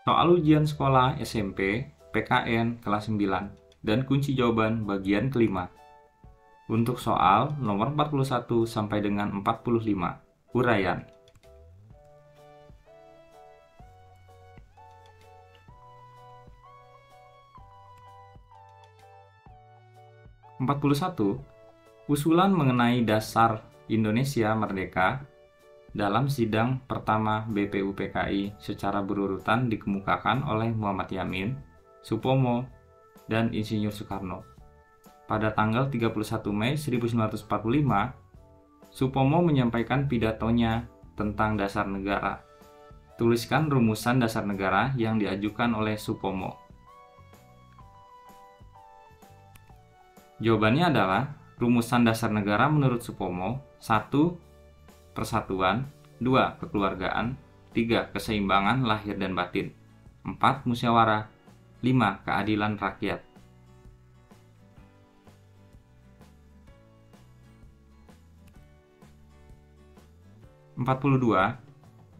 Soal ujian sekolah SMP, PKN kelas 9, dan kunci jawaban bagian kelima. Untuk soal nomor 41 sampai dengan 45, uraian. 41. Usulan mengenai dasar Indonesia Merdeka dalam sidang pertama BPUPKI secara berurutan dikemukakan oleh Muhammad Yamin, Supomo, dan Insinyur Soekarno. Pada tanggal 31 Mei 1945, Supomo menyampaikan pidatonya tentang dasar negara. Tuliskan rumusan dasar negara yang diajukan oleh Supomo. Jawabannya adalah rumusan dasar negara menurut Supomo: 1. Persatuan, 2. Kekeluargaan, 3. Keseimbangan lahir dan batin, 4. Musyawarah, 5. Keadilan rakyat.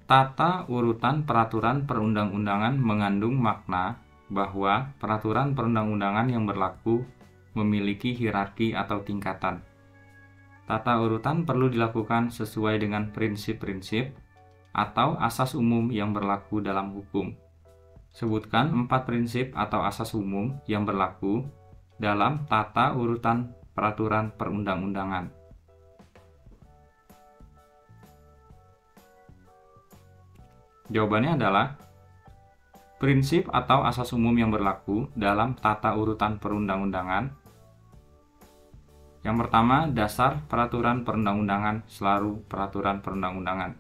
Tata urutan peraturan perundang-undangan mengandung makna bahwa peraturan perundang-undangan yang berlaku memiliki hierarki atau tingkatan. Tata urutan perlu dilakukan sesuai dengan prinsip-prinsip atau asas umum yang berlaku dalam hukum. Sebutkan 4 prinsip atau asas umum yang berlaku dalam tata urutan peraturan perundang-undangan. Jawabannya adalah prinsip atau asas umum yang berlaku dalam tata urutan perundang-undangan. Yang pertama, dasar peraturan perundang-undangan selalu peraturan perundang-undangan.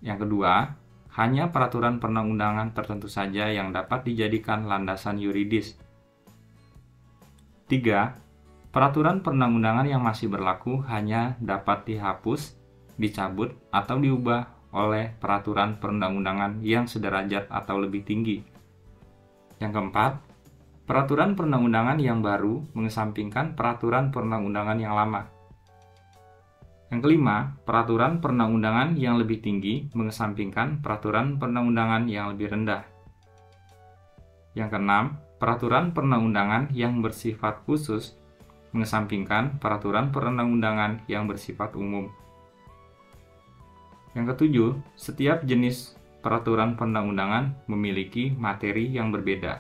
Yang kedua, hanya peraturan perundang-undangan tertentu saja yang dapat dijadikan landasan yuridis. 3. Peraturan perundang-undangan yang masih berlaku hanya dapat dihapus, dicabut, atau diubah oleh peraturan perundang-undangan yang sederajat atau lebih tinggi. Yang keempat, peraturan perundang-undangan yang baru mengesampingkan peraturan perundang-undangan yang lama. Yang kelima, peraturan perundang-undangan yang lebih tinggi mengesampingkan peraturan perundang-undangan yang lebih rendah. Yang keenam, peraturan perundang-undangan yang bersifat khusus mengesampingkan peraturan perundang-undangan yang bersifat umum. Yang ketujuh, setiap jenis peraturan perundang-undangan memiliki materi yang berbeda.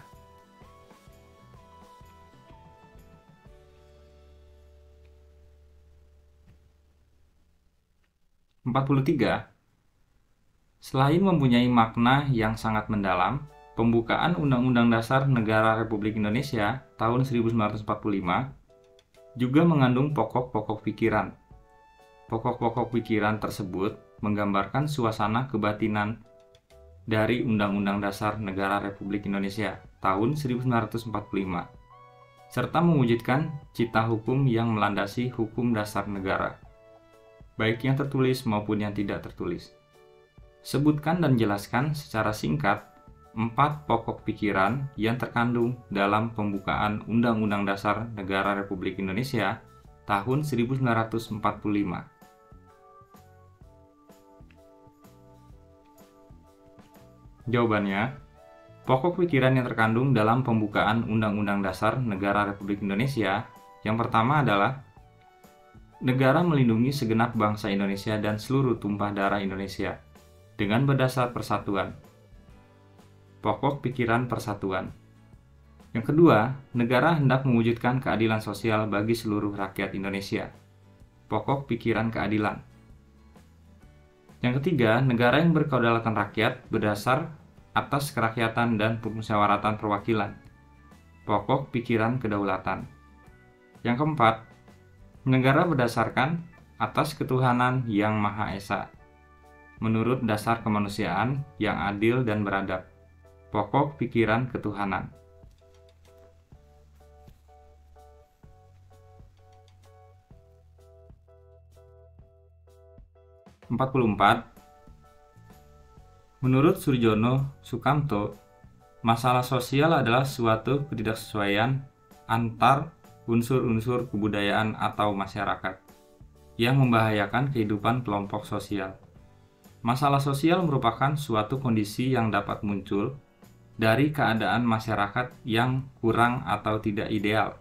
43. Selain mempunyai makna yang sangat mendalam, pembukaan Undang-Undang Dasar Negara Republik Indonesia tahun 1945 juga mengandung pokok-pokok pikiran. Pokok-pokok pikiran tersebut menggambarkan suasana kebatinan dari Undang-Undang Dasar Negara Republik Indonesia tahun 1945, serta mewujudkan cita hukum yang melandasi hukum dasar negara, baik yang tertulis maupun yang tidak tertulis. Sebutkan dan jelaskan secara singkat 4 pokok pikiran yang terkandung dalam pembukaan Undang-Undang Dasar Negara Republik Indonesia tahun 1945. Jawabannya, pokok pikiran yang terkandung dalam pembukaan Undang-Undang Dasar Negara Republik Indonesia yang pertama adalah negara melindungi segenap bangsa Indonesia dan seluruh tumpah darah Indonesia dengan berdasar persatuan. Pokok pikiran persatuan. Yang kedua, negara hendak mewujudkan keadilan sosial bagi seluruh rakyat Indonesia. Pokok pikiran keadilan. Yang ketiga, negara yang berkedaulatan rakyat berdasar atas kerakyatan dan permusyawaratan perwakilan. Pokok pikiran kedaulatan. Yang keempat, negara berdasarkan atas ketuhanan yang Maha Esa, menurut dasar kemanusiaan yang adil dan beradab. Pokok pikiran ketuhanan. Menurut Surjono Sukamto, masalah sosial adalah suatu ketidaksesuaian antar unsur-unsur kebudayaan atau masyarakat yang membahayakan kehidupan kelompok sosial. Masalah sosial merupakan suatu kondisi yang dapat muncul dari keadaan masyarakat yang kurang atau tidak ideal.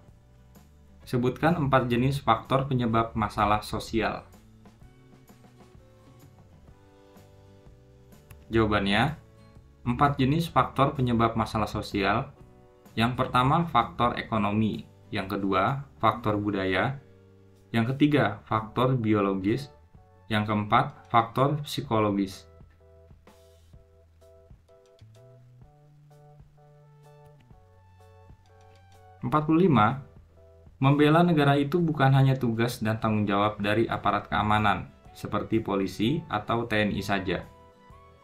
Sebutkan 4 jenis faktor penyebab masalah sosial. Jawabannya, 4 jenis faktor penyebab masalah sosial. Yang pertama, faktor ekonomi. Yang kedua, faktor budaya. Yang ketiga, faktor biologis. Yang keempat, faktor psikologis. (45) Membela negara itu bukan hanya tugas dan tanggung jawab dari aparat keamanan, seperti polisi atau TNI saja,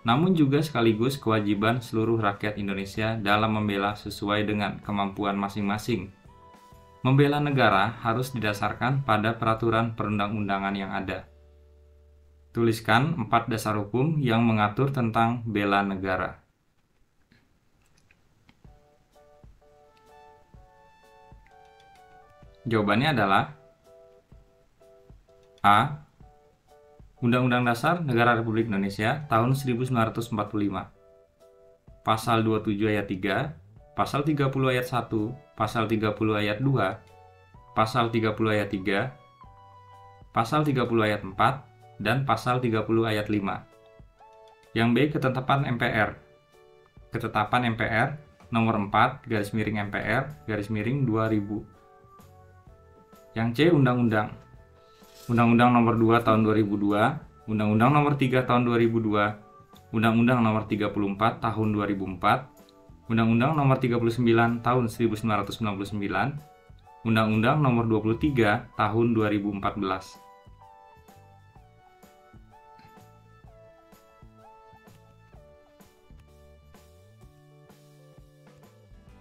namun juga sekaligus kewajiban seluruh rakyat Indonesia dalam membela sesuai dengan kemampuan masing-masing. Membela negara harus didasarkan pada peraturan perundang-undangan yang ada. Tuliskan 4 dasar hukum yang mengatur tentang bela negara. Jawabannya adalah A. Undang-Undang Dasar Negara Republik Indonesia tahun 1945. Pasal 27 ayat 3, Pasal 30 ayat 1, Pasal 30 ayat 2, Pasal 30 ayat 3, Pasal 30 ayat 4, dan Pasal 30 ayat 5. Yang B. Ketetapan MPR. Ketetapan MPR nomor 4 /MPR /2000. Yang C. Undang-Undang. Undang-Undang nomor 2 tahun 2002, Undang-Undang nomor 3 tahun 2002, Undang-Undang nomor 34 tahun 2004, Undang-Undang nomor 39 tahun 1999, Undang-Undang nomor 23 tahun 2014.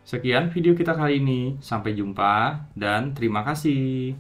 Sekian video kita kali ini, sampai jumpa dan terima kasih.